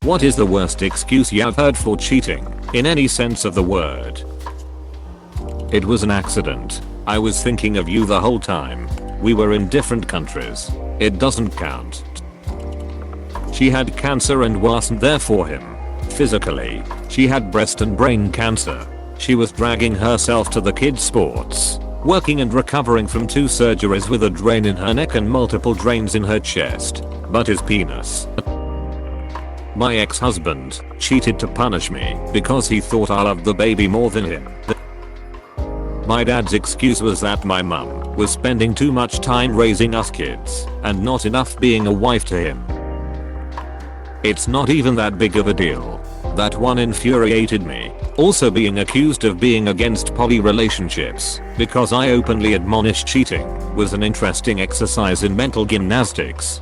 What is the worst excuse you've heard for cheating, in any sense of the word? It was an accident. I was thinking of you the whole time. We were in different countries. It doesn't count. She had cancer and wasn't there for him. Physically, she had breast and brain cancer. She was dragging herself to the kids' sports, working and recovering from 2 surgeries with a drain in her neck and multiple drains in her chest. But his penis. My ex-husband cheated to punish me because he thought I loved the baby more than him. My dad's excuse was that my mum was spending too much time raising us kids and not enough being a wife to him. It's not even that big of a deal. That one infuriated me. Also being accused of being against poly relationships because I openly admonished cheating was an interesting exercise in mental gymnastics.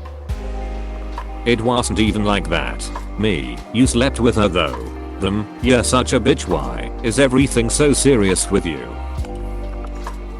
It wasn't even like that. Me, you slept with her though. Them, you're such a bitch. Why is everything so serious with you?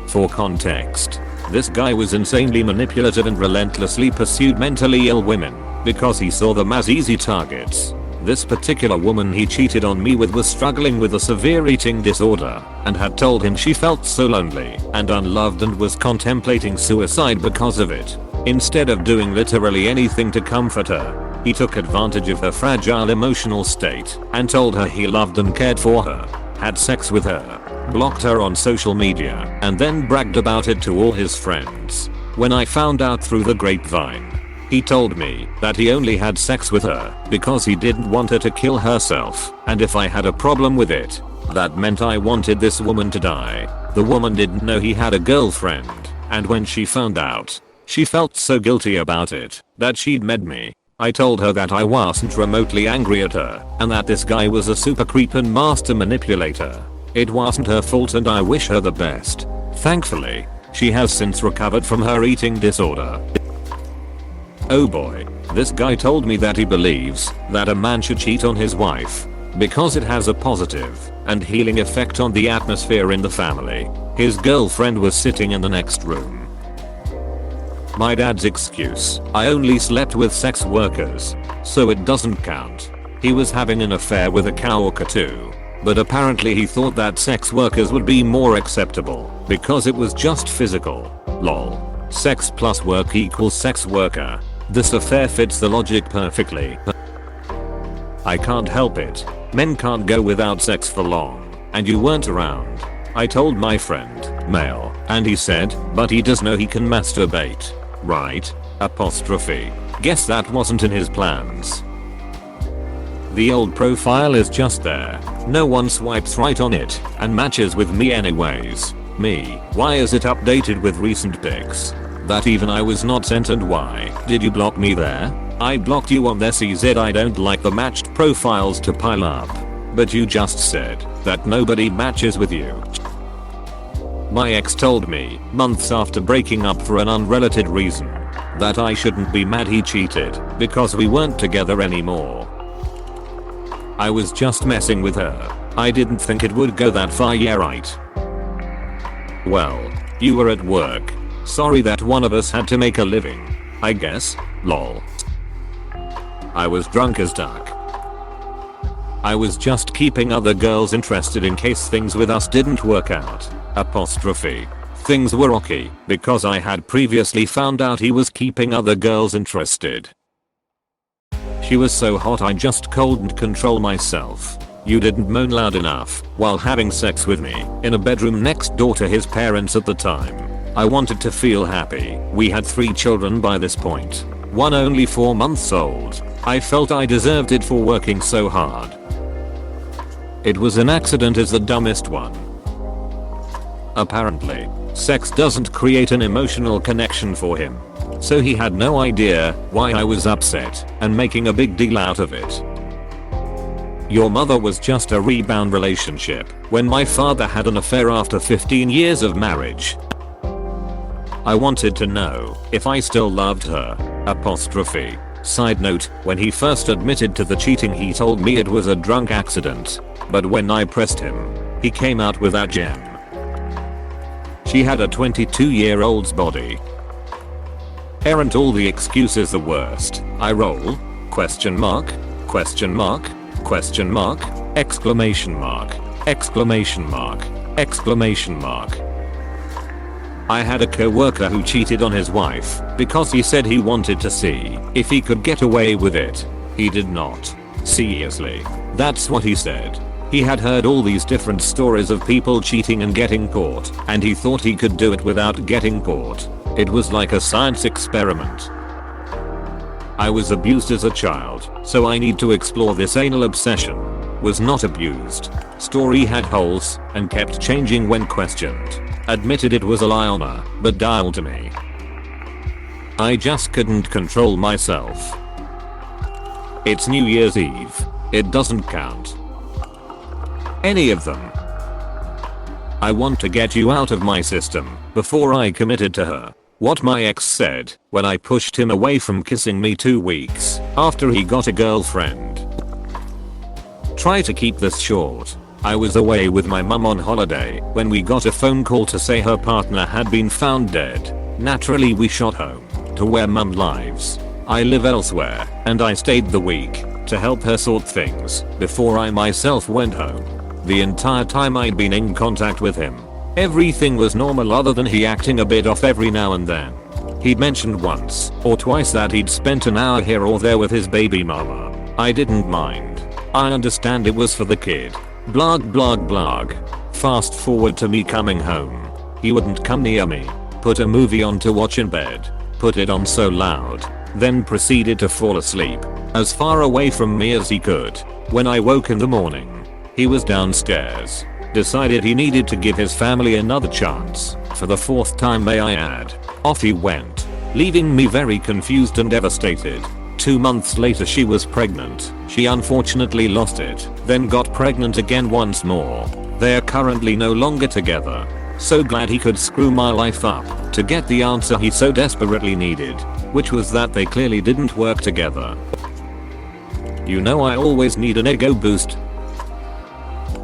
For context, this guy was insanely manipulative and relentlessly pursued mentally ill women because he saw them as easy targets. This particular woman he cheated on me with was struggling with a severe eating disorder and had told him she felt so lonely and unloved and was contemplating suicide because of it. Instead of doing literally anything to comfort her, he took advantage of her fragile emotional state and told her he loved and cared for her, had sex with her, blocked her on social media, and then bragged about it to all his friends. When I found out through the grapevine, he told me that he only had sex with her because he didn't want her to kill herself, and if I had a problem with it, that meant I wanted this woman to die. The woman didn't know he had a girlfriend, and when she found out, she felt so guilty about it that she'd med me. I told her that I wasn't remotely angry at her and that this guy was a super creep and master manipulator. It wasn't her fault and I wish her the best. Thankfully, she has since recovered from her eating disorder. Oh boy, this guy told me that he believes that a man should cheat on his wife because it has a positive and healing effect on the atmosphere in the family. His girlfriend was sitting in the next room. My dad's excuse: I only slept with sex workers, so it doesn't count. He was having an affair with a coworker too, but apparently he thought that sex workers would be more acceptable because it was just physical. Lol. Sex plus work equals sex worker. This affair fits the logic perfectly. I can't help it. Men can't go without sex for long, and you weren't around. I told my friend, male, and he said, but he does know he can masturbate. Right? Apostrophe. Guess that wasn't in his plans. The old profile is just there. No one swipes right on it and matches with me anyways. Me, why is it updated with recent pics? That even I was not sent, and why did you block me there? I blocked you on there. CZ, I don't like the matched profiles to pile up. But you just said that nobody matches with you. My ex told me, months after breaking up for an unrelated reason, that I shouldn't be mad he cheated because we weren't together anymore. I was just messing with her. I didn't think it would go that far, yeah right. Well, you were at work. Sorry that one of us had to make a living, I guess, lol. I was drunk as duck. I was just keeping other girls interested in case things with us didn't work out. Apostrophe. Things were rocky because I had previously found out he was keeping other girls interested. She was so hot I just couldn't control myself. You didn't moan loud enough while having sex with me in a bedroom next door to his parents at the time. I wanted to feel happy. We had 3 children by this point. One only 4 months old. I felt I deserved it for working so hard. It was an accident is the dumbest one. Apparently, sex doesn't create an emotional connection for him. So he had no idea why I was upset and making a big deal out of it. Your mother was just a rebound relationship when my father had an affair after 15 years of marriage. I wanted to know if I still loved her. Apostrophe. Side note, when he first admitted to the cheating he told me it was a drunk accident. But when I pressed him, he came out with that gem. She had a 22-year-old's body. Aren't all the excuses the worst? I roll? Question mark. Question mark? Question mark? Exclamation mark. Exclamation mark. Exclamation mark. I had a co-worker who cheated on his wife because he said he wanted to see if he could get away with it. He did not. Seriously. That's what he said. He had heard all these different stories of people cheating and getting caught, and he thought he could do it without getting caught. It was like a science experiment. I was abused as a child, so I need to explore this anal obsession. Was not abused. Story had holes and kept changing when questioned. Admitted it was a lie on her, but dialed to me. I just couldn't control myself. It's New Year's Eve. It doesn't count. Any of them. I want to get you out of my system before I committed to her. What my ex said when I pushed him away from kissing me 2 weeks after he got a girlfriend. Try to keep this short. I was away with my mum on holiday when we got a phone call to say her partner had been found dead. Naturally we shot home to where mum lives. I live elsewhere and I stayed the week to help her sort things before I myself went home. The entire time I'd been in contact with him, everything was normal other than he acting a bit off every now and then. He'd mentioned once or twice that he'd spent an hour here or there with his baby mama. I didn't mind. I understand it was for the kid. Blog blog blog. Fast forward to me coming home. He wouldn't come near me. Put a movie on to watch in bed. Put it on so loud. Then proceeded to fall asleep as far away from me as he could. When I woke in the morning, he was downstairs. Decided he needed to give his family another chance. For the 4th time may I add. Off he went, leaving me very confused and devastated. 2 months later she was pregnant. She unfortunately lost it, then got pregnant again once more. They are currently no longer together. So glad he could screw my life up to get the answer he so desperately needed, which was that they clearly didn't work together. You know I always need an ego boost.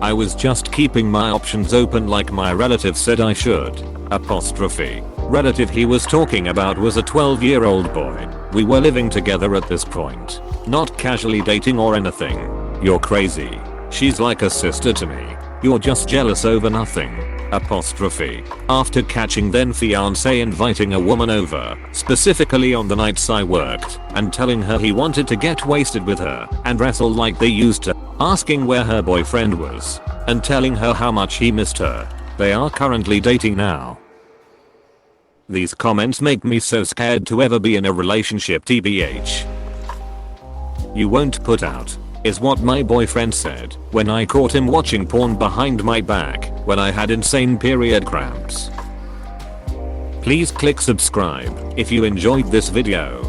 I was just keeping my options open like my relative said I should. Apostrophe. Relative he was talking about was a 12-year-old boy. We were living together at this point. Not casually dating or anything. You're crazy. She's like a sister to me. You're just jealous over nothing. Apostrophe. After catching then fiance inviting a woman over, specifically on the nights I worked, and telling her he wanted to get wasted with her and wrestle like they used to, asking where her boyfriend was, and telling her how much he missed her. They are currently dating now. These comments make me so scared to ever be in a relationship tbh. You won't put out, is what my boyfriend said when I caught him watching porn behind my back when I had insane period cramps. Please click subscribe if you enjoyed this video.